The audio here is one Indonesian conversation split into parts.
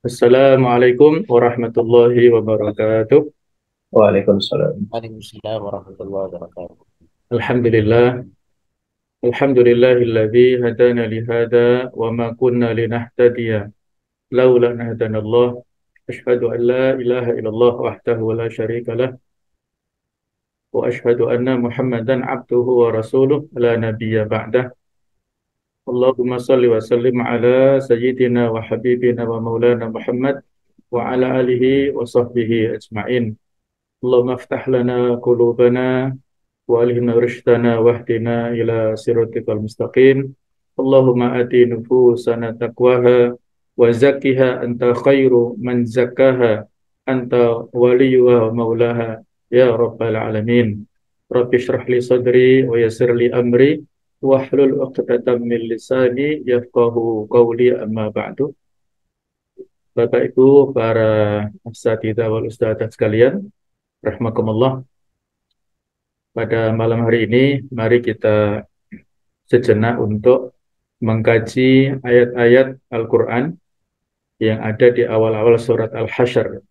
Assalamualaikum warahmatullahi wabarakatuh. Waalaikumsalam. Waalaikumsalam warahmatullahi wabarakatuh. Alhamdulillah, alhamdulillahilladzi hadana li hada wa ma kunna linahtadiya laula an hadanallah. Asyhadu an la ilaha illallah wahdahu la syarika lah wa asyhadu anna Muhammadan abduhu wa rasuluh la nabiyya ba'dah. Allahumma salli wa sallim ala sayyidina wa habibina wa maulana Muhammad wa ala alihi wa sahbihi ajma'in. Allahumma aftah lana qulubana وألهمنا رشدنا واهدنا إلى صراطك المستقيم اللهم آت نفوسنا تقواها وزكها أنت خير من زكاها أنت وليها ومولاها يا رب العالمين رب اشرح لي صدري ويسر لي أمري واحلل عقدة من لساني يفقه قولي أما بعد. Bapak Ibu para asatidzah wal ustadzah sekalian rahimakumullah. Pada malam hari ini, mari kita sejenak untuk mengkaji ayat-ayat Al-Quran yang ada di awal-awal surat Al-Hasyr.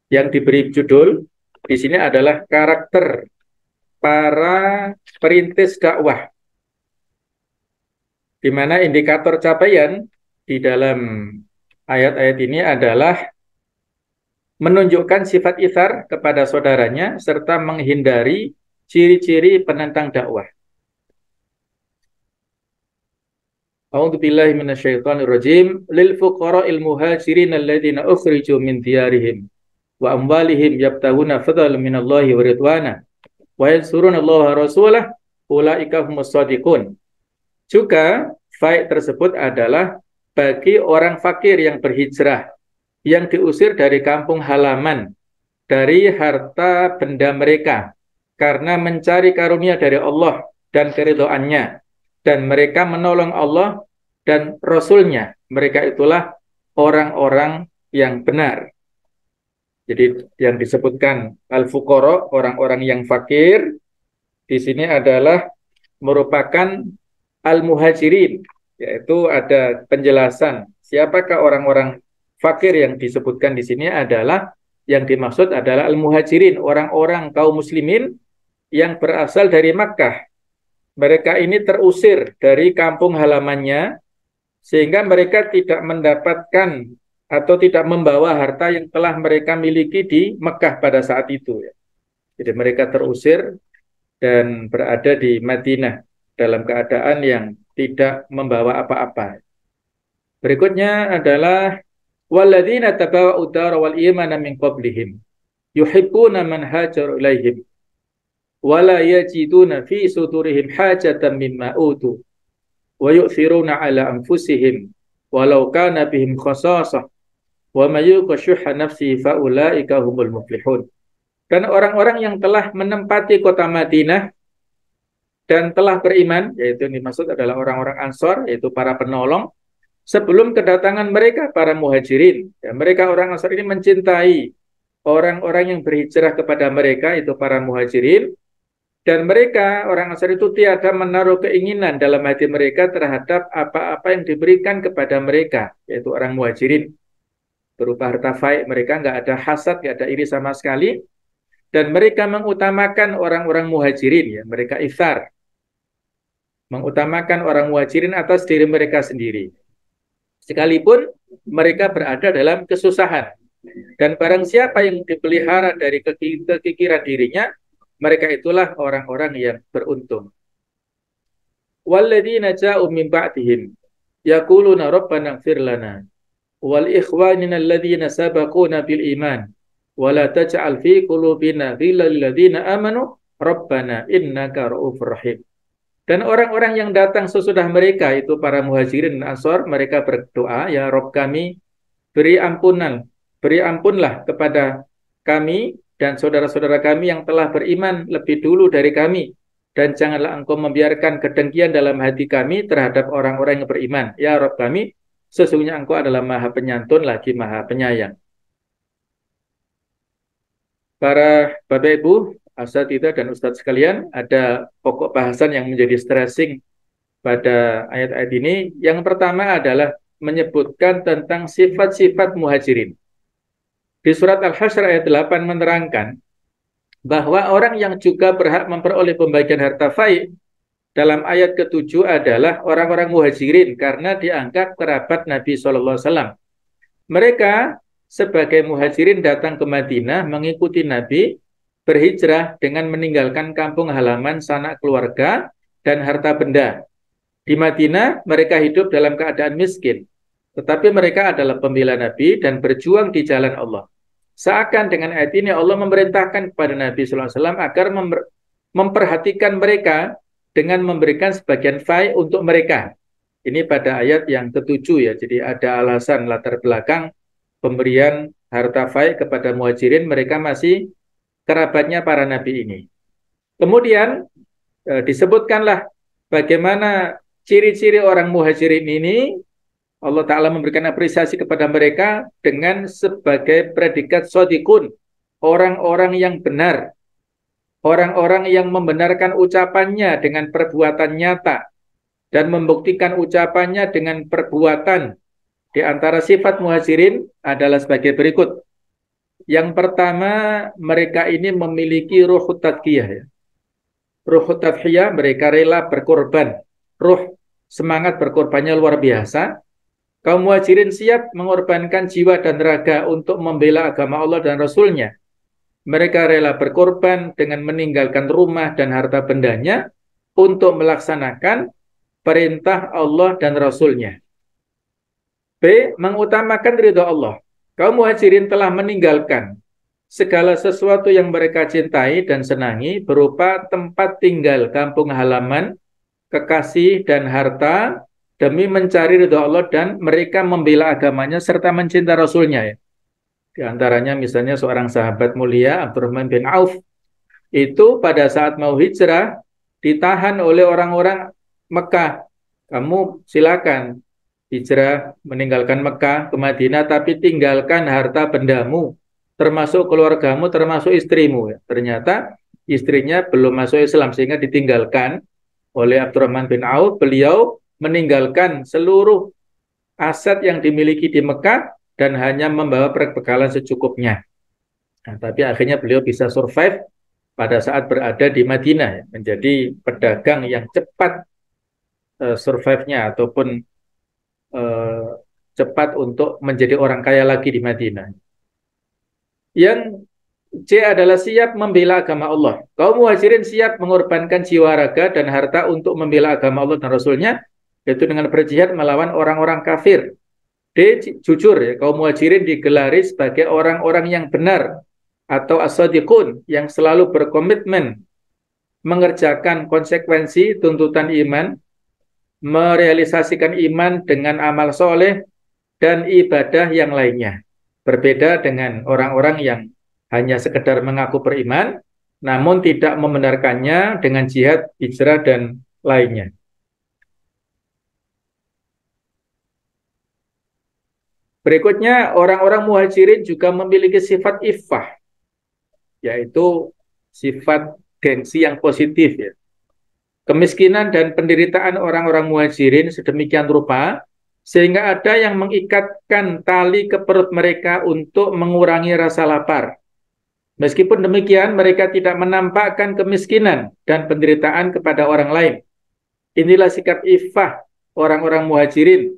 Yang diberi judul di sini adalah karakter para perintis dakwah, di mana indikator capaian di dalam ayat-ayat ini adalah menunjukkan sifat itsar kepada saudaranya serta menghindari ciri-ciri penentang dakwah. A'udzu billahi minasyaitonir rajim. Lil fuqara'il muhajirin alladziina ukhriju min diyarihim wa amwalihim yabtaghuna fadlan minallahi wa ridwana wa yansurunallaha rasulahu ulaika humus shadiqun. Juga faid tersebut adalah bagi orang fakir yang berhijrah yang diusir dari kampung halaman, dari harta benda mereka karena mencari karunia dari Allah dan keridhaannya, dan mereka menolong Allah dan Rasul-Nya. Mereka itulah orang-orang yang benar. Jadi yang disebutkan al-fuqara, orang-orang yang fakir, di sini adalah merupakan al-muhajirin, yaitu ada penjelasan siapakah orang-orang fakir yang disebutkan di sini adalah yang dimaksud adalah al-muhajirin, orang-orang kaum muslimin yang berasal dari Makkah. Mereka ini terusir dari kampung halamannya sehingga mereka tidak mendapatkan atau tidak membawa harta yang telah mereka miliki di Mekah pada saat itu. Jadi mereka terusir dan berada di Madinah dalam keadaan yang tidak membawa apa-apa. Berikutnya adalah walladzina tabawwa'u ad-dara wal imana min qablihim yuhibbuna man hajaru ilaihim wala yajiduna fi sudurihim hajatan mimma utu wa yu'thiruna ala anfusihim walau kana bihim khasasah wa may yuqa syuhha nafsihi fa ulaika humul muflihun. Dan orang-orang yang telah menempati kota Madinah dan telah beriman, yaitu yang dimaksud adalah orang-orang Ansor, yaitu para penolong sebelum kedatangan mereka para muhajirin. Ya, mereka orang Ansor ini mencintai orang-orang yang berhijrah kepada mereka, itu para muhajirin. Dan mereka, orang Ansar itu tiada menaruh keinginan dalam hati mereka terhadap apa-apa yang diberikan kepada mereka, yaitu orang muhajirin. Berupa harta faid, mereka nggak ada hasad, nggak ada iri sama sekali. Dan mereka mengutamakan orang-orang muhajirin, ya, mereka itsar. Mengutamakan orang muhajirin atas diri mereka sendiri. Sekalipun mereka berada dalam kesusahan. Dan barang siapa yang dipelihara dari kekikiran dirinya, mereka itulah orang-orang yang beruntung. Walladzina ja'u min ba'dihim yaquluna rabbana ighfir lana wal ikhwanina alladzina sabaquna bil iman wa la taj'al fi qulubina ghillan lil ladzina amanu rabbana innaka ra'ufur rahim. Dan orang-orang yang datang sesudah mereka itu para muhajirin dan ansor, mereka berdoa, ya Rabb kami, beri ampunlah kepada kami dan saudara-saudara kami yang telah beriman lebih dulu dari kami. Dan janganlah engkau membiarkan kedengkian dalam hati kami terhadap orang-orang yang beriman. Ya Rabb kami, sesungguhnya engkau adalah maha penyantun lagi maha penyayang. Para Bapak Ibu, asatidzah dan ustadz sekalian, ada pokok bahasan yang menjadi stressing pada ayat-ayat ini. Yang pertama adalah menyebutkan tentang sifat-sifat muhajirin. Di surat Al-Hasyr ayat 8 menerangkan bahwa orang yang juga berhak memperoleh pembagian harta fai dalam ayat ke-7 adalah orang-orang muhajirin karena dianggap kerabat Nabi SAW. Mereka sebagai muhajirin datang ke Madinah mengikuti Nabi berhijrah dengan meninggalkan kampung halaman, sanak keluarga, dan harta benda. Di Madinah mereka hidup dalam keadaan miskin, tetapi mereka adalah pembela Nabi dan berjuang di jalan Allah. Seakan dengan ayat ini Allah memerintahkan kepada Nabi SAW agar memperhatikan mereka dengan memberikan sebagian fai untuk mereka. Ini pada ayat yang ke-7 ya. Jadi ada alasan latar belakang pemberian harta fai kepada muhajirin, mereka masih kerabatnya para nabi ini. Kemudian disebutkanlah bagaimana ciri-ciri orang muhajirin ini. Allah Ta'ala memberikan apresiasi kepada mereka dengan sebagai predikat shodiqun, orang-orang yang benar, orang-orang yang membenarkan ucapannya dengan perbuatan nyata dan membuktikan ucapannya dengan perbuatan. Di antara sifat muhajirin adalah sebagai berikut. Yang pertama, mereka ini memiliki ruh tadqiyah. Ya. Ruh tadqiyah, mereka rela berkorban. Ruh semangat berkorbannya luar biasa. Kaum muhajirin siap mengorbankan jiwa dan raga untuk membela agama Allah dan Rasul-Nya. Mereka rela berkorban dengan meninggalkan rumah dan harta bendanya untuk melaksanakan perintah Allah dan Rasul-Nya. B. Mengutamakan ridha Allah. Kaum muhajirin telah meninggalkan segala sesuatu yang mereka cintai dan senangi berupa tempat tinggal, kampung halaman, kekasih, dan harta demi mencari ridha Allah dan mereka membela agamanya serta mencinta Rasul-Nya. Ya. Di antaranya misalnya seorang sahabat mulia Abdurrahman bin Auf itu pada saat mau hijrah ditahan oleh orang-orang Mekah. Kamu silakan hijrah meninggalkan Mekah ke Madinah tapi tinggalkan harta bendamu termasuk keluargamu, termasuk istrimu. Ya. Ternyata istrinya belum masuk Islam sehingga ditinggalkan oleh Abdurrahman bin Auf. Beliau meninggalkan seluruh aset yang dimiliki di Mekah dan hanya membawa perbekalan secukupnya. Nah, tapi akhirnya beliau bisa survive pada saat berada di Madinah, ya, menjadi pedagang yang cepat survive-nya ataupun cepat untuk menjadi orang kaya lagi di Madinah. Yang C adalah siap membela agama Allah. Kaum muhajirin siap mengorbankan jiwa, raga, dan harta untuk membela agama Allah dan Rasul-Nya, yaitu dengan berjihad melawan orang-orang kafir. D. Jujur, ya, kaum muhajirin digelari sebagai orang-orang yang benar atau as-sadiqun yang selalu berkomitmen mengerjakan konsekuensi tuntutan iman, merealisasikan iman dengan amal soleh dan ibadah yang lainnya. Berbeda dengan orang-orang yang hanya sekedar mengaku beriman namun tidak membenarkannya dengan jihad, hijrah, dan lainnya. Berikutnya, orang-orang muhajirin juga memiliki sifat iffah, yaitu sifat gengsi yang positif. Ya. Kemiskinan dan penderitaan orang-orang muhajirin sedemikian rupa, sehingga ada yang mengikatkan tali ke perut mereka untuk mengurangi rasa lapar. Meskipun demikian, mereka tidak menampakkan kemiskinan dan penderitaan kepada orang lain. Inilah sikap iffah orang-orang muhajirin.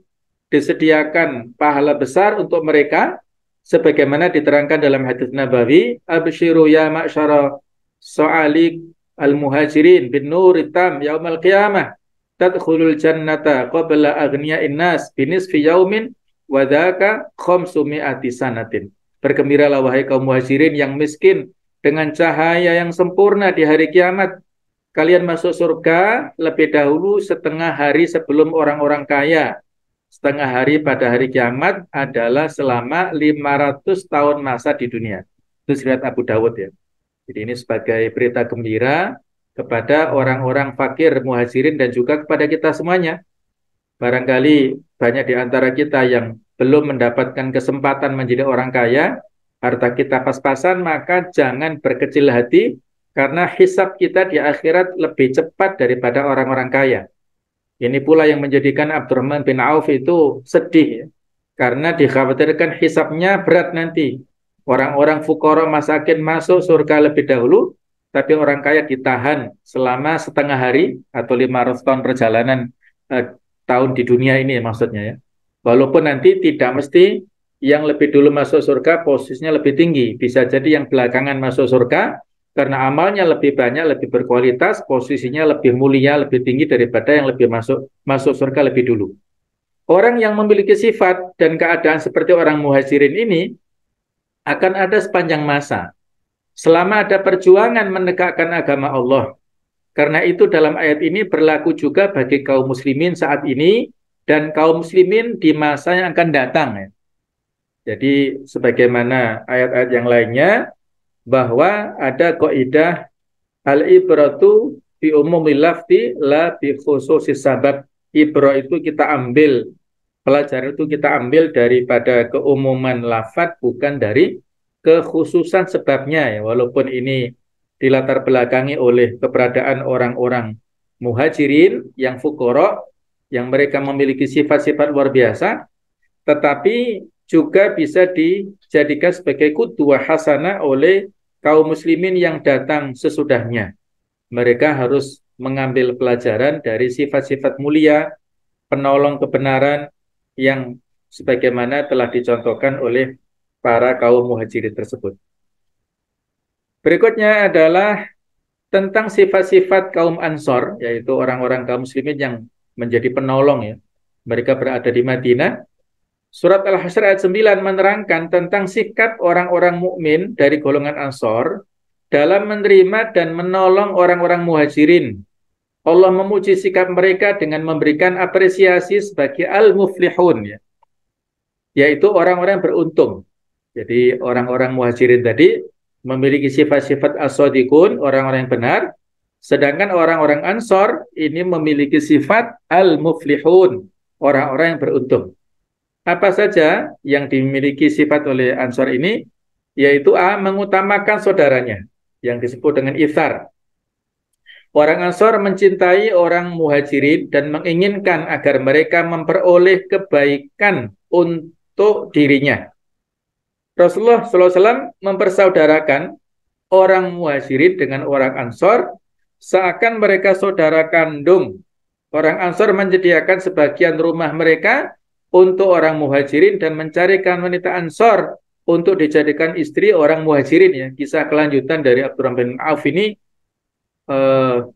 Disediakan pahala besar untuk mereka sebagaimana diterangkan dalam hadis Nabawi, absyiru ya ma'syara so'alik al-muhajirin bin nuritam yaumal qiyamah tadkhulul jannata qabla aghniya'in nas binisfi yaumin wa dzaka khamsumi'ati sanatin. Bergembiralah wahai kaum muhajirin yang miskin dengan cahaya yang sempurna di hari kiamat. Kalian masuk surga lebih dahulu setengah hari sebelum orang-orang kaya. Setengah hari pada hari kiamat adalah selama 500 tahun masa di dunia. Itu riwayat Abu Dawud ya. Jadi ini sebagai berita gembira kepada orang-orang fakir muhajirin dan juga kepada kita semuanya. Barangkali banyak di antara kita yang belum mendapatkan kesempatan menjadi orang kaya, harta kita pas-pasan, maka jangan berkecil hati karena hisab kita di akhirat lebih cepat daripada orang-orang kaya. Ini pula yang menjadikan Abdurrahman bin Auf itu sedih ya. Karena dikhawatirkan hisabnya berat nanti. Orang-orang fuqara masakin masuk surga lebih dahulu, tapi orang kaya ditahan selama setengah hari atau 500 tahun perjalanan tahun di dunia ini maksudnya ya. Walaupun nanti tidak mesti yang lebih dulu masuk surga posisinya lebih tinggi. Bisa jadi yang belakangan masuk surga karena amalnya lebih banyak, lebih berkualitas, posisinya lebih mulia, lebih tinggi daripada yang lebih masuk surga lebih dulu. Orang yang memiliki sifat dan keadaan seperti orang muhajirin ini akan ada sepanjang masa. Selama ada perjuangan menegakkan agama Allah. Karena itu dalam ayat ini berlaku juga bagi kaum muslimin saat ini dan kaum muslimin di masa yang akan datang. Jadi sebagaimana ayat-ayat yang lainnya, bahwa ada kaidah al-ibratu bi umumil lafzi la bi khususis sabab. Ibrah itu kita ambil, pelajaran itu kita ambil daripada keumuman lafaz bukan dari kekhususan sebabnya ya. Walaupun ini dilatar belakangi oleh keberadaan orang-orang muhajirin yang fuqara, yang mereka memiliki sifat-sifat luar biasa, tetapi juga bisa dijadikan sebagai qudwah hasanah oleh kaum muslimin yang datang sesudahnya. Mereka harus mengambil pelajaran dari sifat-sifat mulia, penolong kebenaran yang sebagaimana telah dicontohkan oleh para kaum muhajirin tersebut. Berikutnya adalah tentang sifat-sifat kaum Ansor, yaitu orang-orang kaum muslimin yang menjadi penolong ya. Mereka berada di Madinah. Surat Al-Hasyr ayat 9 menerangkan tentang sikap orang-orang mukmin dari golongan Ansor dalam menerima dan menolong orang-orang muhajirin. Allah memuji sikap mereka dengan memberikan apresiasi sebagai al-muflihun ya, yaitu orang-orang yang beruntung. Jadi orang-orang muhajirin tadi memiliki sifat-sifat as-shadiqun, orang-orang yang benar, sedangkan orang-orang Ansor ini memiliki sifat al-muflihun, orang-orang yang beruntung. Apa saja yang dimiliki sifat oleh Ansor ini? Yaitu A, mengutamakan saudaranya, yang disebut dengan ithar. Orang Ansor mencintai orang muhajirin dan menginginkan agar mereka memperoleh kebaikan untuk dirinya. Rasulullah SAW mempersaudarakan orang muhajirin dengan orang Ansor seakan mereka saudara kandung. Orang Ansor menyediakan sebagian rumah mereka untuk orang muhajirin dan mencarikan wanita Ansor untuk dijadikan istri orang muhajirin ya. Kisah kelanjutan dari Abdurrahman bin Auf ini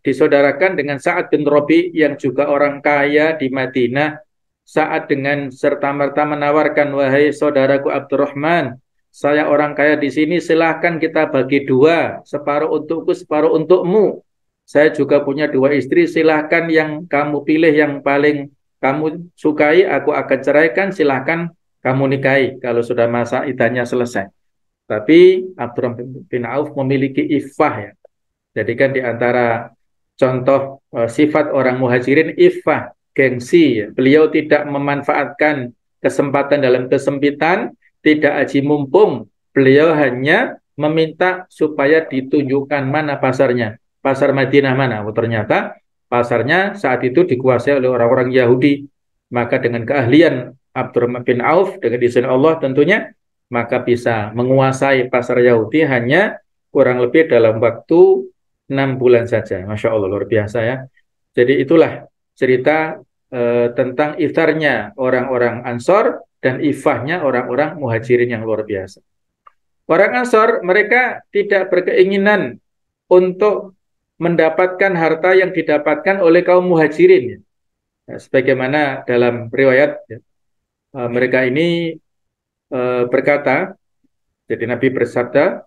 disaudarakan dengan Sa'ad bin Rabi yang juga orang kaya di Madinah. Sa'ad dengan serta-merta menawarkan, wahai saudaraku Abdurrahman, saya orang kaya di sini, silahkan kita bagi dua, separuh untukku, separuh untukmu. Saya juga punya dua istri, silahkan yang kamu pilih yang paling kamu sukai, aku akan ceraikan, silahkan kamu nikahi kalau sudah masa iddahnya selesai. Tapi Abdurrahman bin Auf memiliki iffah ya. Jadi kan di antara contoh sifat orang muhajirin iffah, gengsi ya. Beliau tidak memanfaatkan kesempatan dalam kesempitan, tidak aji mumpung. Beliau hanya meminta supaya ditunjukkan mana pasarnya. Pasar Madinah mana? Oh, ternyata pasarnya saat itu dikuasai oleh orang-orang Yahudi. Maka dengan keahlian Abdurrahman bin Auf, dengan izin Allah tentunya, maka bisa menguasai pasar Yahudi hanya kurang lebih dalam waktu 6 bulan saja. Masya Allah, luar biasa ya. Jadi itulah cerita tentang iftarnya orang-orang Ansor dan ifahnya orang-orang muhajirin yang luar biasa. Orang Ansor, mereka tidak berkeinginan untuk mendapatkan harta yang didapatkan oleh kaum muhajirin. Sebagaimana dalam riwayat, mereka ini berkata, jadi Nabi bersabda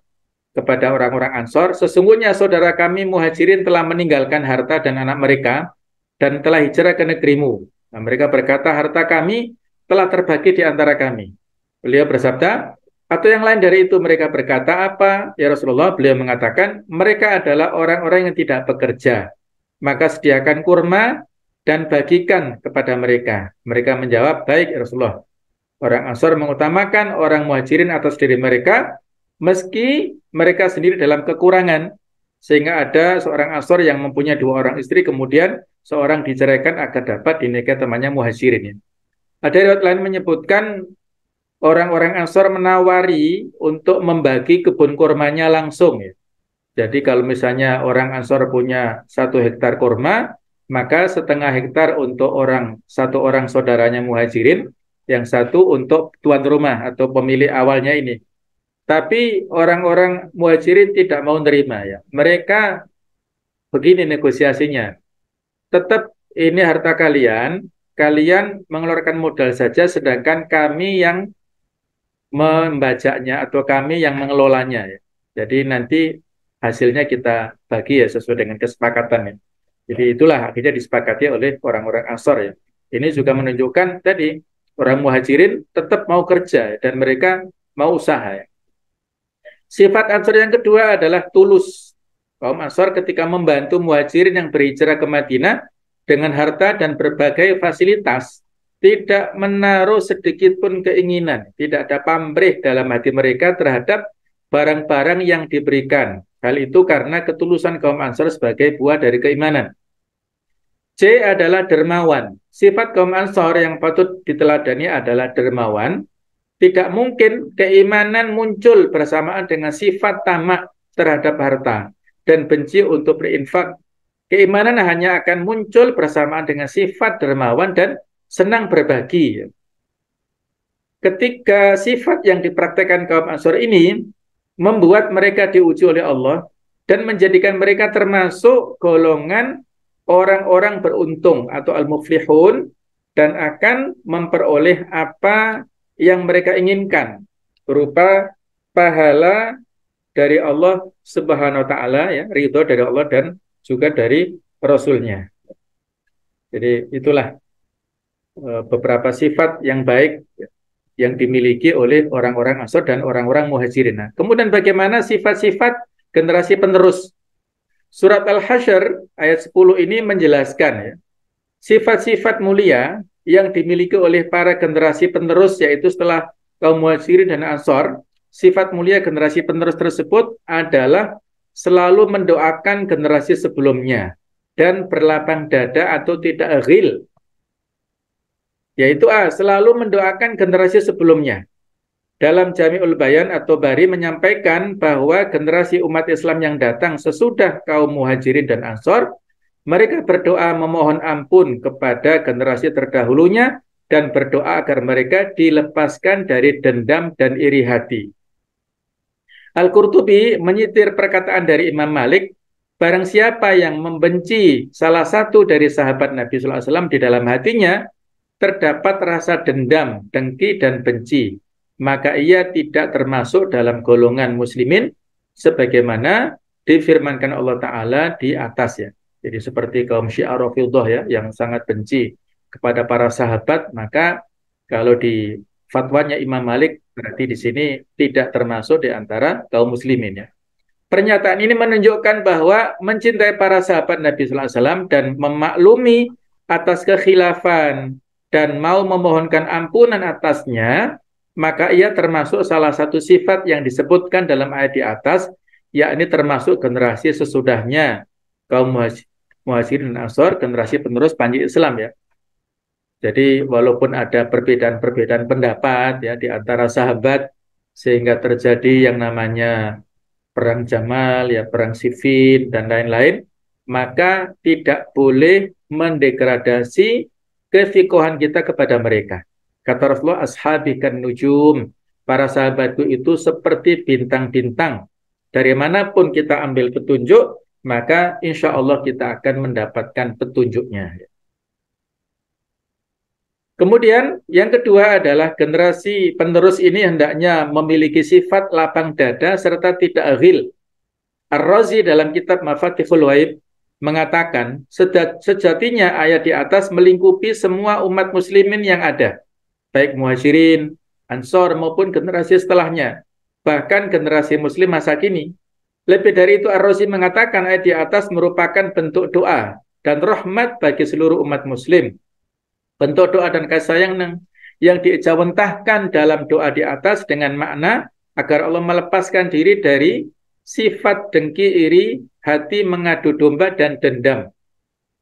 kepada orang-orang Ansor, sesungguhnya saudara kami muhajirin telah meninggalkan harta dan anak mereka dan telah hijrah ke negerimu. Nah, mereka berkata, harta kami telah terbagi di antara kami. Beliau bersabda, atau yang lain dari itu, mereka berkata apa? Ya Rasulullah, beliau mengatakan, mereka adalah orang-orang yang tidak bekerja. Maka sediakan kurma dan bagikan kepada mereka. Mereka menjawab, baik ya Rasulullah. Orang Ansor mengutamakan orang muhajirin atas diri mereka, meski mereka sendiri dalam kekurangan. Sehingga ada seorang Ansor yang mempunyai 2 orang istri, kemudian seorang diceraikan agar dapat dinikahi temannya Muhajirin. Ya. Ada riwayat lain menyebutkan orang-orang Ansor menawari untuk membagi kebun kurmanya langsung. Ya. Jadi kalau misalnya orang Ansor punya 1 hektar kurma, maka setengah hektar untuk 1 orang saudaranya Muhajirin, yang 1 untuk tuan rumah atau pemilik awalnya ini. Tapi orang-orang Muhajirin tidak mau nerima ya. Mereka begini negosiasinya. Tetap ini harta kalian, kalian mengeluarkan modal saja, sedangkan kami yang membajaknya atau kami yang mengelolanya ya. Jadi nanti hasilnya kita bagi ya sesuai dengan kesepakatan ya. Jadi itulah akhirnya disepakati oleh orang-orang Ansor ya. Ini juga menunjukkan tadi orang Muhajirin tetap mau kerja dan mereka mau usaha ya. Sifat Ansor yang kedua adalah tulus. Kaum Ansor ketika membantu Muhajirin yang berhijrah ke Madinah dengan harta dan berbagai fasilitas, tidak menaruh sedikit pun keinginan, tidak ada pamrih dalam hati mereka terhadap barang-barang yang diberikan. Hal itu karena ketulusan kaum Ansor sebagai buah dari keimanan. C adalah dermawan. Sifat kaum Ansor yang patut diteladani adalah dermawan. Tidak mungkin keimanan muncul bersamaan dengan sifat tamak terhadap harta dan benci untuk berinfak. Keimanan hanya akan muncul bersamaan dengan sifat dermawan dan senang berbagi. Ketika sifat yang dipraktekkan kaum Ansor ini membuat mereka diuji oleh Allah dan menjadikan mereka termasuk golongan orang-orang beruntung atau al-muflihun dan akan memperoleh apa yang mereka inginkan berupa pahala dari Allah Subhanahu wa taala ya, ridho dari Allah dan juga dari Rasulnya. Jadi itulah beberapa sifat yang baik yang dimiliki oleh orang-orang Ansor dan orang-orang Muhajirin. Nah, kemudian bagaimana sifat-sifat generasi penerus? Surat Al-Hasyr ayat 10 ini menjelaskan ya, sifat-sifat mulia yang dimiliki oleh para generasi penerus, yaitu setelah kaum Muhajirin dan Ansor. Sifat mulia generasi penerus tersebut adalah selalu mendoakan generasi sebelumnya dan berlapang dada atau tidak ghil, yaitu selalu mendoakan generasi sebelumnya. Dalam Jami'ul Bayan atau Bari menyampaikan bahwa generasi umat Islam yang datang sesudah kaum Muhajirin dan Ansor, mereka berdoa memohon ampun kepada generasi terdahulunya dan berdoa agar mereka dilepaskan dari dendam dan iri hati. Al-Qurtubi menyitir perkataan dari Imam Malik, barang siapa yang membenci salah satu dari sahabat Nabi SAW di dalam hatinya, terdapat rasa dendam, dengki, dan benci, maka ia tidak termasuk dalam golongan muslimin, sebagaimana difirmankan Allah Ta'ala di atas ya. Jadi seperti kaum Syiah Rafidhah ya, yang sangat benci kepada para sahabat, maka kalau di fatwanya Imam Malik, berarti di sini tidak termasuk di antara kaum muslimin ya. Pernyataan ini menunjukkan bahwa mencintai para sahabat Nabi SAW dan memaklumi atas kekhilafan dan mau memohonkan ampunan atasnya, maka ia termasuk salah satu sifat yang disebutkan dalam ayat di atas, yakni termasuk generasi sesudahnya kaum Muhajirin dan Ansor, generasi penerus panji Islam ya. Jadi walaupun ada perbedaan-perbedaan pendapat ya di antara sahabat, sehingga terjadi yang namanya perang Jamal, ya perang Siffin dan lain-lain, maka tidak boleh mendegradasi kefiqahan kita kepada mereka. Kata Rasulullah, ashabi kan nujum, para sahabatku itu seperti bintang-bintang. Dari manapun kita ambil petunjuk, maka insya Allah kita akan mendapatkan petunjuknya. Kemudian yang kedua adalah generasi penerus ini hendaknya memiliki sifat lapang dada serta tidak ghil. Ar-Razi dalam kitab Mafatihul Ghaib mengatakan, sejatinya ayat di atas melingkupi semua umat muslimin yang ada, baik Muhajirin, Ansor maupun generasi setelahnya, bahkan generasi muslim masa kini. Lebih dari itu, Ar-Razi mengatakan ayat di atas merupakan bentuk doa dan rahmat bagi seluruh umat muslim. Bentuk doa dan kasih sayang yang diijawantahkan dalam doa di atas dengan makna agar Allah melepaskan diri dari sifat dengki, iri, hati mengadu domba dan dendam.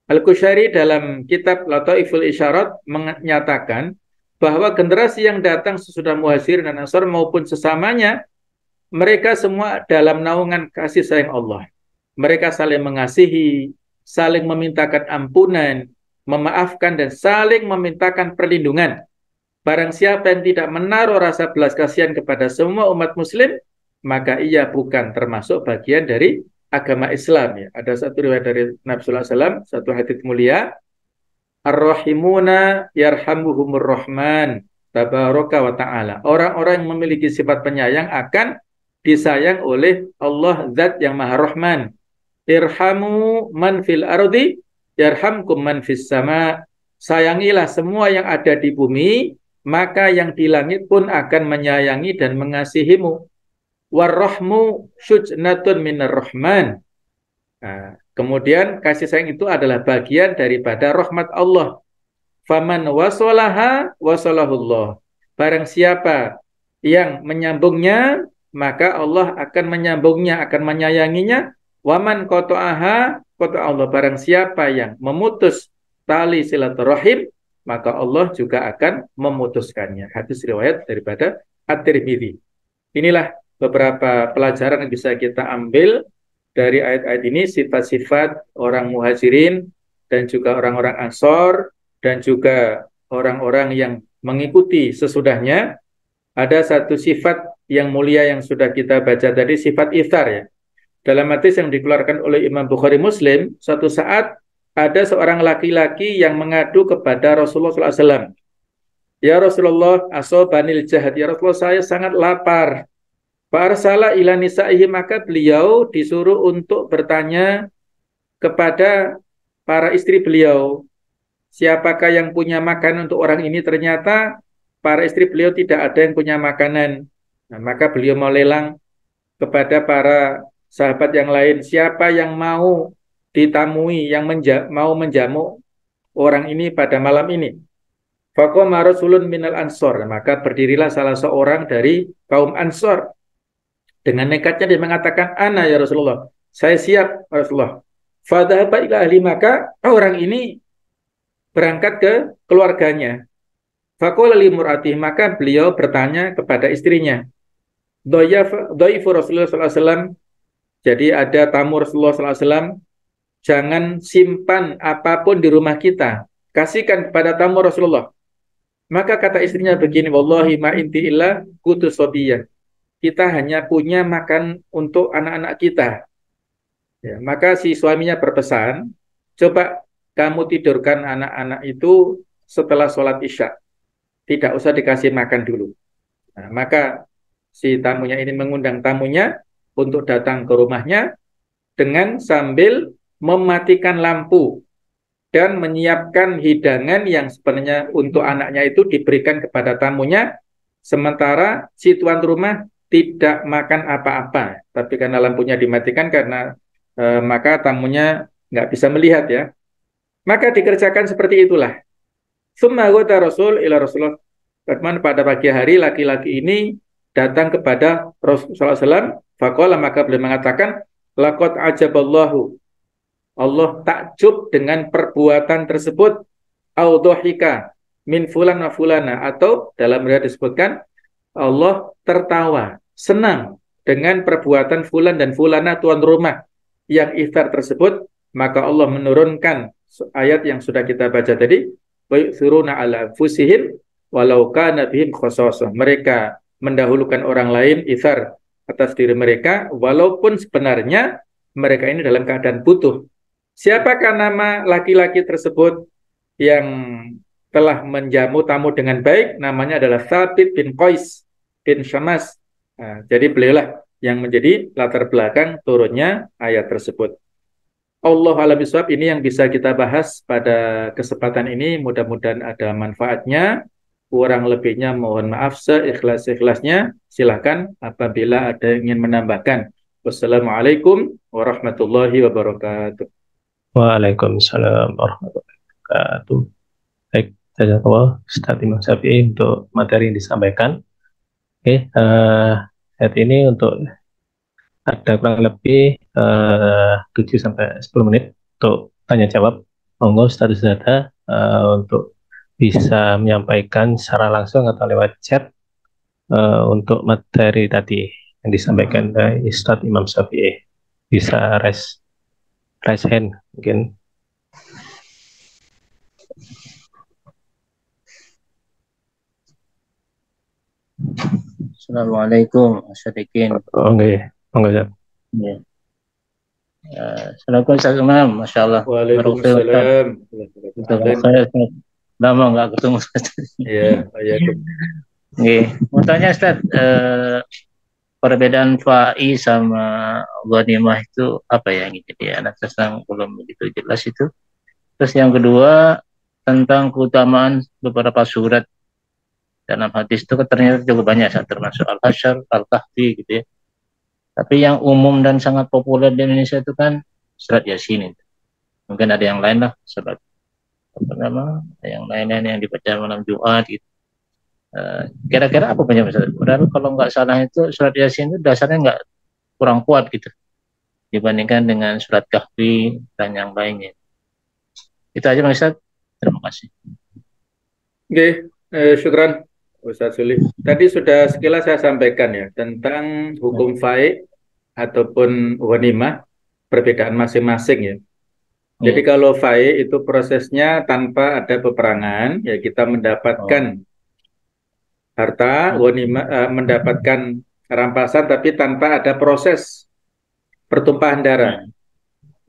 Al-Qusyari dalam kitab Lataiful Isyarat menyatakan bahwa generasi yang datang sesudah Muhajirin dan Ansar maupun sesamanya, mereka semua dalam naungan kasih sayang Allah. Mereka saling mengasihi, saling memintakan ampunan, memaafkan, dan saling memintakan perlindungan. Barang siapa yang tidak menaruh rasa belas kasihan kepada semua umat muslim, maka ia bukan termasuk bagian dari agama Islam. Ya. Ada satu riwayat dari Nabi Sallallahu Alaihi Wasallam, satu hadits mulia, Ar-Rahimuna yarhamuhumur Rahman tabaraka wa ta'ala. Orang-orang yang memiliki sifat penyayang akan disayang oleh Allah Zat yang Maha Rahman. Irhamu man fil ardi yarhamkum man fis sama. Sayangilah semua yang ada di bumi, maka yang di langit pun akan menyayangi dan mengasihimu. Warrahmu syujnatun minar rahman. Nah, kemudian kasih sayang itu adalah bagian daripada rahmat Allah. Faman wasolaha wasolahullah. Barang siapa yang menyambungnya, maka Allah akan menyambungnya, akan menyayanginya. Waman qata'aha qata'allah. Barang siapa yang memutus tali silaturahim, maka Allah juga akan memutuskannya. Hadis riwayat daripada At-Tirmidzi. Inilah beberapa pelajaran yang bisa kita ambil dari ayat-ayat ini, sifat-sifat orang Muhajirin dan juga orang-orang Ansor dan juga orang-orang yang mengikuti sesudahnya. Ada satu sifat yang mulia yang sudah kita baca tadi, sifat ithar ya. Dalam hadis yang dikeluarkan oleh Imam Bukhari Muslim, suatu saat ada seorang laki-laki yang mengadu kepada Rasulullah SAW. Ya Rasulullah, asobanil jahad. Ya Rasulullah, saya sangat lapar. Fa'arsala ila nisa'ihi, maka beliau disuruh untuk bertanya kepada para istri beliau, siapakah yang punya makanan untuk orang ini. Ternyata para istri beliau tidak ada yang punya makanan. Nah, maka beliau mau lelang kepada para sahabat yang lain, siapa yang mau ditamui, yang mau menjamu orang ini pada malam ini. Faqama rasulun minal ansor, maka berdirilah salah seorang dari kaum Ansor. Dengan nekatnya dia mengatakan, ana ya Rasulullah, saya siap Rasulullah. Fadhaba ila ahli, maka orang ini berangkat ke keluarganya. Faqala li mur'atih, maka beliau bertanya kepada istrinya. Dhaifu Rasulullah sallallahu alaihi wasallam, jadi ada tamu Rasulullah sallallahu alaihi wasallam, jangan simpan apapun di rumah kita, kasihkan kepada tamu Rasulullah. Maka kata istrinya begini, wallahi ma inti illa qutus sabiyah. Kita hanya punya makan untuk anak-anak kita. Ya, maka si suaminya berpesan, coba kamu tidurkan anak-anak itu setelah sholat isya. Tidak usah dikasih makan dulu. Nah, maka si tamunya ini mengundang tamunya untuk datang ke rumahnya dengan sambil mematikan lampu dan menyiapkan hidangan yang sebenarnya untuk anaknya itu diberikan kepada tamunya, sementara si tuan rumah tidak makan apa-apa, tapi karena lampunya dimatikan maka tamunya nggak bisa melihat ya. Maka dikerjakan seperti itulah. Summa ghada Rasul ila Rasulullah. Pada pagi hari laki-laki ini datang kepada Rasulullah SAW. Faqala, maka beliau mengatakan, laqad ajaballahu. Allah takjub dengan perbuatan tersebut. Audhika min fulan wa fulana, atau dalam riwayat disebutkan Allah tertawa, senang dengan perbuatan fulan dan fulana tuan rumah yang iftar tersebut. Maka Allah menurunkan ayat yang sudah kita baca tadi, wa yu'thiruna ala anfusihim walau kana bihim khasasah. Mereka mendahulukan orang lain iftar atas diri mereka walaupun sebenarnya mereka ini dalam keadaan butuh. Siapakah nama laki-laki tersebut yang telah menjamu tamu dengan baik? Namanya adalah Thabit bin Qais bin Syamas. Nah, jadi beliaulah yang menjadi latar belakang turunnya ayat tersebut. Allah a'lam bishawab, ini yang bisa kita bahas pada kesempatan ini. Mudah-mudahan ada manfaatnya. Kurang lebihnya mohon maaf seikhlas-ikhlasnya. Silakan apabila ada yang ingin menambahkan. Wassalamualaikum warahmatullahi wabarakatuh. Waalaikumsalam warahmatullahi wabarakatuh. Baik, jazakallah Ustaz Imam Syafi'i untuk materi yang disampaikan. Oke, saat ini untuk ada kurang lebih 7 sampai 10 menit untuk tanya jawab. Monggo Ustaz Zada untuk bisa menyampaikan secara langsung atau lewat chat untuk materi tadi yang disampaikan dari Ustadz Imam Syafi'i. Bisa raise hand mungkin. Assalamualaikum Assadikin. Oke, monggo Ustaz. Ya. Assalamualaikum Ustaz Imam, Masya Allah. Waalaikumsalam. Lama nggak ketemu Ustaz. Ya, Oke, mau tanya Ustaz, perbedaan fa'i sama ghanimah itu apa ya gitu ya? Anak sedang belum begitu jelas itu. Terus yang kedua tentang keutamaan beberapa surat dalam hadis itu ternyata cukup banyak, termasuk Al-Hasyr, Al-Kahfi gitu ya. Tapi yang umum dan sangat populer di Indonesia itu kan surat Yasin itu. Mungkin ada yang lain lah, surat apa nama, yang lain-lain yang dibaca malam Jumat gitu. Kira-kira apa penyebabnya? Padahal kalau nggak salah itu surat Yasin itu dasarnya nggak kurang kuat gitu dibandingkan dengan surat Kahfi dan yang lainnya. Itu aja Bang Ustaz. Terima kasih. Oke, syukran Ustaz Suli. Tadi sudah sekilas saya sampaikan ya tentang hukum fa'i ataupun ghanimah, perbedaan masing-masing ya. Jadi kalau fa'i itu prosesnya tanpa ada peperangan, ya kita mendapatkan harta, ghanimah, mendapatkan rampasan tapi tanpa ada proses pertumpahan darah.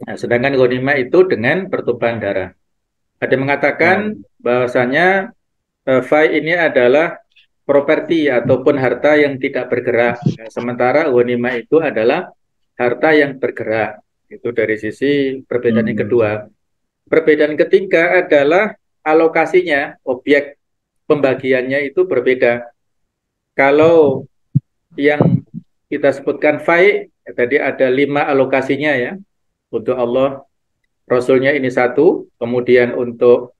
Nah, sedangkan ghanimah itu dengan pertumpahan darah. Ada yang mengatakan bahwasanya fa'i ini adalah properti ataupun harta yang tidak bergerak. Sementara ghanimah itu adalah harta yang bergerak. Itu dari sisi perbedaan yang kedua. Perbedaan ketiga adalah alokasinya, objek pembagiannya itu berbeda. Kalau yang kita sebutkan fa'i, tadi ada 5 alokasinya ya. Untuk Allah, Rasulnya ini 1, kemudian untuk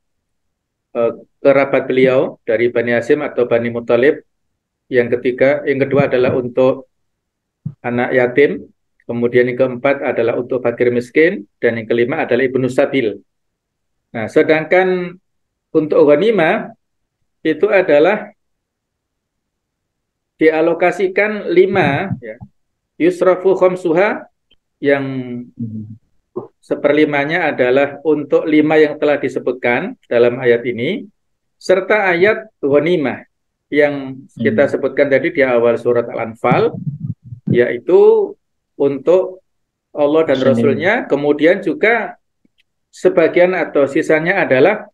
kerabat beliau dari Bani Hashim atau Bani Muthalib. Yang kedua adalah untuk anak yatim. Kemudian yang keempat adalah untuk fakir miskin. Dan yang kelima adalah ibnu sabil. Nah, sedangkan untuk ghanimah itu adalah dialokasikan 5 ya. Yusrafu khamsuha, yang seperlimanya adalah untuk 5 yang telah disebutkan dalam ayat ini, serta ayat ghanimah yang kita sebutkan tadi di awal surat Al-Anfal, yaitu untuk Allah dan Rasulnya, kemudian juga sebagian atau sisanya adalah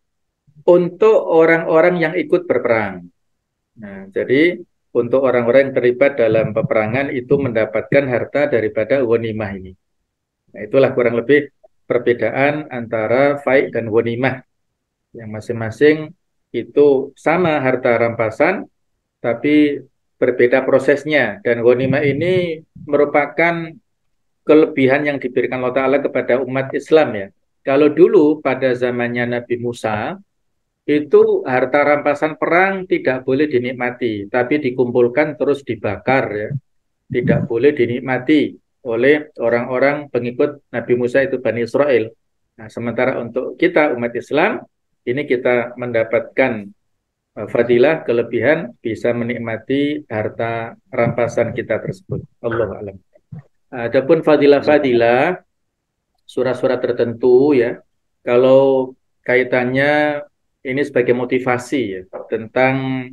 untuk orang-orang yang ikut berperang. Nah, jadi untuk orang-orang yang terlibat dalam peperangan itu mendapatkan harta daripada ghanimah ini. Nah, itulah kurang lebih perbedaan antara fa'i dan ghanimah, yang masing-masing itu sama harta rampasan, tapi berbeda prosesnya. Dan ghanimah ini merupakan kelebihan yang diberikan Allah Ta'ala kepada umat Islam ya. Kalau dulu pada zamannya Nabi Musa, itu harta rampasan perang tidak boleh dinikmati, tapi dikumpulkan terus dibakar ya. Tidak boleh dinikmati oleh orang-orang pengikut Nabi Musa, itu Bani Israel. Nah, sementara untuk kita umat Islam, ini kita mendapatkan fadilah, kelebihan, bisa menikmati harta rampasan kita tersebut. Allahu a'lam. Adapun fadilah-fadilah surah-surah tertentu ya, kalau kaitannya ini sebagai motivasi ya, tentang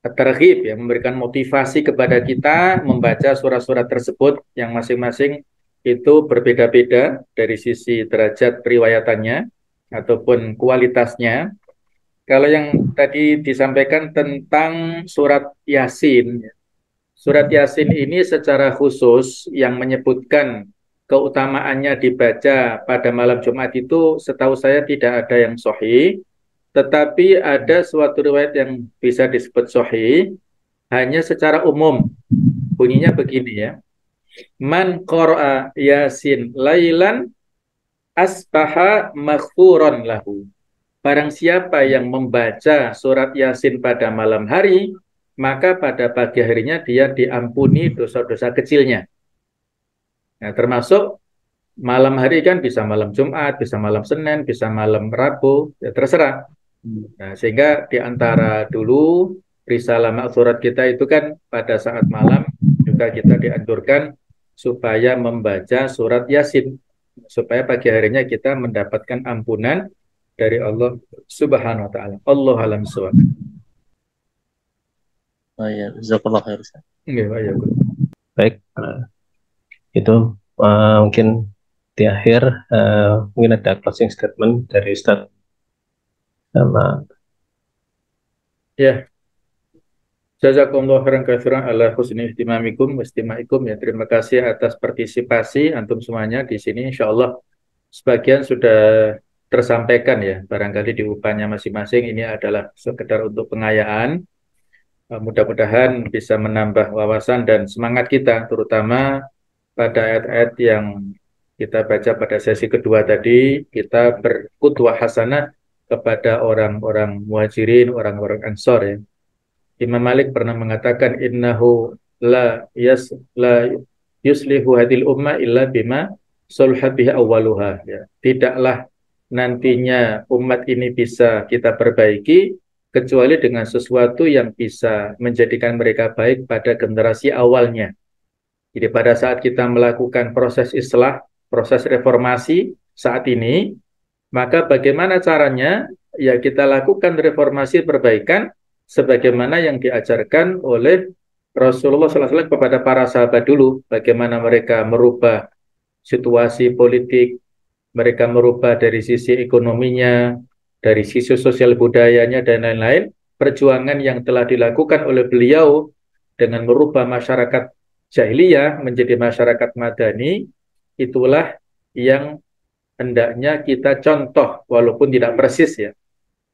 targhib ya, memberikan motivasi kepada kita membaca surah-surah tersebut yang masing-masing itu berbeda-beda dari sisi derajat periwayatannya ataupun kualitasnya. Kalau yang tadi disampaikan tentang surat Yasin, surat Yasin ini secara khusus yang menyebutkan keutamaannya dibaca pada malam Jumat itu setahu saya tidak ada yang sahih, tetapi ada suatu riwayat yang bisa disebut sahih hanya secara umum. Bunyinya begini ya. Man qara'a Yasin lailan asbaha maghfuran lahu. Barang siapa yang membaca surat Yasin pada malam hari, maka pada pagi harinya dia diampuni dosa-dosa kecilnya. Nah, termasuk malam hari kan bisa malam Jumat, bisa malam Senin, bisa malam Rabu, ya terserah. Nah, sehingga di antara dulu risalah maksurat kita itu kan pada saat malam juga kita dianjurkan supaya membaca surat Yasin supaya pagi harinya kita mendapatkan ampunan dari Allah Subhanahu wa taala. Allah alam suwab. Oh ya, jazakallah khair Ustaz. Nggih, Pak Yakub. Baik, itu mungkin di akhir mungkin ada closing statement dari Ustadz sama Ya, jazakumullah khairan katsiran ala husni ihtimamikum wa istimaikum ya. Terima kasih atas partisipasi antum semuanya di sini. Insyaallah sebagian sudah tersampaikan ya. Barangkali di upahnya masing-masing ini adalah sekedar untuk pengayaan. Mudah-mudahan bisa menambah wawasan dan semangat kita, terutama pada ayat-ayat yang kita baca pada sesi kedua tadi. Kita berqudwah hasanah kepada orang-orang muhajirin, orang-orang ansor ya. Imam Malik pernah mengatakan innahu la yuslihu hadil umma illa bima sulhat biha awwaluha ya. Tidaklah nantinya umat ini bisa kita perbaiki kecuali dengan sesuatu yang bisa menjadikan mereka baik pada generasi awalnya. Jadi pada saat kita melakukan proses islah, proses reformasi saat ini, maka bagaimana caranya? Ya kita lakukan reformasi perbaikan sebagaimana yang diajarkan oleh Rasulullah SAW kepada para sahabat dulu. Bagaimana mereka merubah situasi politik, mereka merubah dari sisi ekonominya, dari sisi sosial budayanya, dan lain-lain. Perjuangan yang telah dilakukan oleh beliau dengan merubah masyarakat jahiliyah menjadi masyarakat madani, itulah yang hendaknya kita contoh, walaupun tidak persis ya.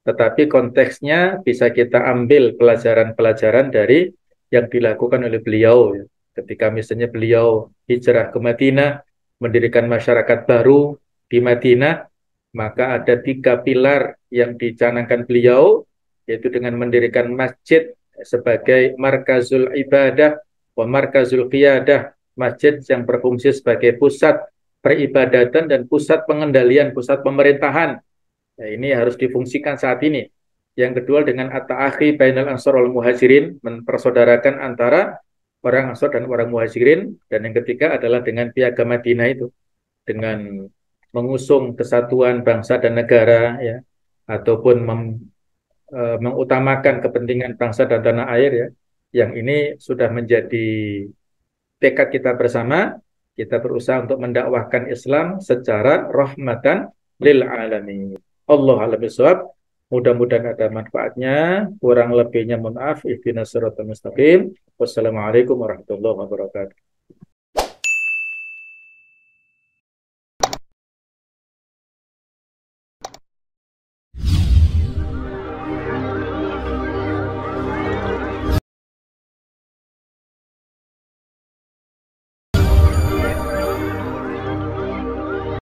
Tetapi konteksnya bisa kita ambil pelajaran-pelajaran dari yang dilakukan oleh beliau. Ketika misalnya beliau hijrah ke Madinah, mendirikan masyarakat baru di Madinah, maka ada 3 pilar yang dicanangkan beliau, yaitu dengan mendirikan masjid sebagai markazul ibadah wa markazul qiyadah, masjid yang berfungsi sebagai pusat peribadatan dan pusat pengendalian, pusat pemerintahan. Nah, ini harus difungsikan saat ini. Yang kedua dengan at-ta'akhi bainal ansor wal muhajirin, mempersaudarakan antara orang ansor dan orang muhajirin. Dan yang ketiga adalah dengan piagam Madinah itu, dengan mengusung kesatuan bangsa dan negara ya, ataupun mengutamakan kepentingan bangsa dan tanah air ya. Yang ini sudah menjadi tekad kita bersama. Kita berusaha untuk mendakwahkan Islam secara rahmatan lil alamin. Allah a'lam bishawab. Mudah-mudahan ada manfaatnya. Kurang lebihnya mohon maaf. Ihdinas siratal mustaqim. Wassalamualaikum warahmatullahi wabarakatuh.